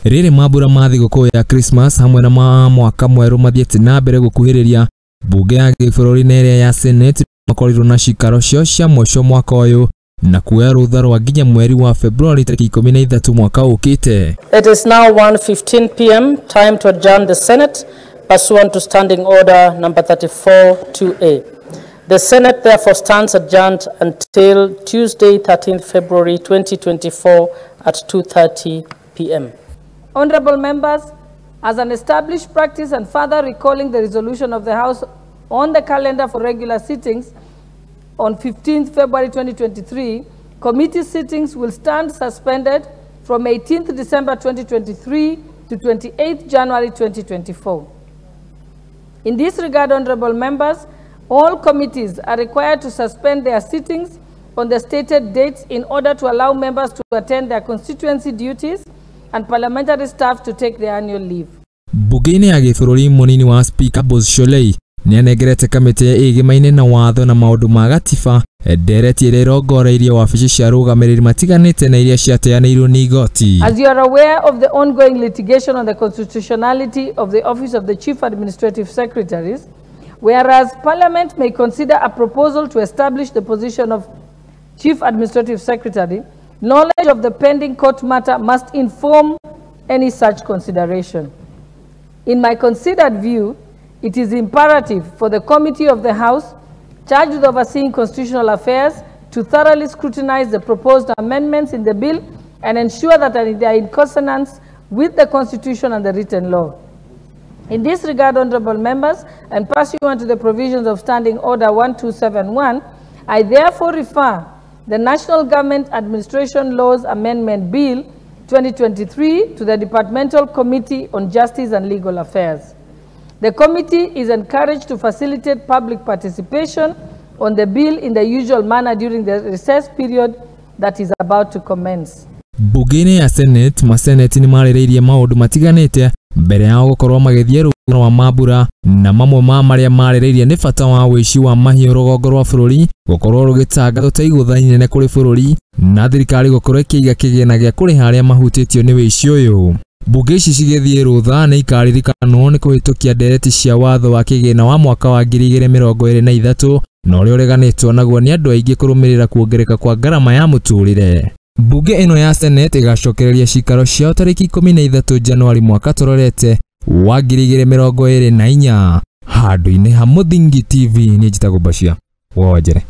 Riri mabura ma thigũkũ ya Christmas hamwe na mwaka mwerũ mathiĩte na mbere gũkuhĩrĩria. Mbunge ya gibururi na ĩrĩa ya seneti makorirwo na cikaro cio cia mũico mwaka ũyũ na kuoya rũtha rwa nginya mweri wa February 13 mwaka ũkĩte. It is now 1:15 p.m. time to adjourn the Senate pursuant to Standing Order number 34-2A. The Senate therefore stands adjourned until Tuesday 13th February 2024 at 2:30 p.m. Honorable members, as an established practice and further recalling the resolution of the House on the calendar for regular sittings on 15th February 2023, committee sittings will stand suspended from 18th December 2023 to 28th January 2024. In this regard, honorable members, all committees are required to suspend their sittings on the stated dates in order to allow members to attend their constituency duties and parliamentary staff to take their annual leave. Mbunge ya gibururi munini wa Speaker Sholei nĩanengerete kamĩtĩ ĩgĩmaine na watho na maũndũ ma gatiba ndereti ĩrĩa ĩrongoreirie wabici cia rũgamĩrĩri matiganĩte na iria ciateanĩirwo nĩ igoti. As you are aware of the ongoing litigation on the constitutionality of the office of the Chief Administrative Secretaries, whereas Parliament may consider a proposal to establish the position of Chief Administrative Secretary, knowledge of the pending court matter must inform any such consideration. In my considered view, it is imperative for the Committee of the House charged with overseeing constitutional affairs to thoroughly scrutinize the proposed amendments in the bill and ensure that they are in consonance with the Constitution and the written law. In this regard, honorable members, and pursuant to the provisions of Standing Order 1271, I therefore refer the National Government Administration Laws Amendment Bill 2023 to the Departmental Committee on Justice and Legal Affairs. The committee is encouraged to facilitate public participation on the bill in the usual manner during the recess period that is about to commence. Mbunge ya Senate, maseneti nĩmarĩrĩirie maũndũ matiganĩte mbere ya gũkorwo magĩthiĩ rũgano wa mabura na mamwe ma marĩa marĩrĩirie nĩ bata wa wĩici wa mahiũ rũgongo rwa bũrũri gũkorwo rũgĩtanga tũtaigũtha inene kũrĩ bũrũri na thirikari gũkorwo ĩkĩiga kigina gĩa kũrĩha arĩa mahutĩtio nĩ wĩici ũyũ. Mbunge ici cigĩthiĩ rũtha nĩ ikaririkanwo nĩ kũhĩtũkia ndereti cia watho wa kigina wa mwaka wa 2023 na ũrĩa ũreganĩtwo naguo nĩ andũ aingĩ kũrũmĩrĩra kuongereka kwa ngarama ya mũtũrĩre. Mbunge ĩno ya Senate ĩgacokereria cikaro ciao tarĩki 13 Januari mwaka tũrorete wa 2024 handũ-inĩ ha Mũthingi TV. Niĩ njĩtagwo Bashia Wonjere.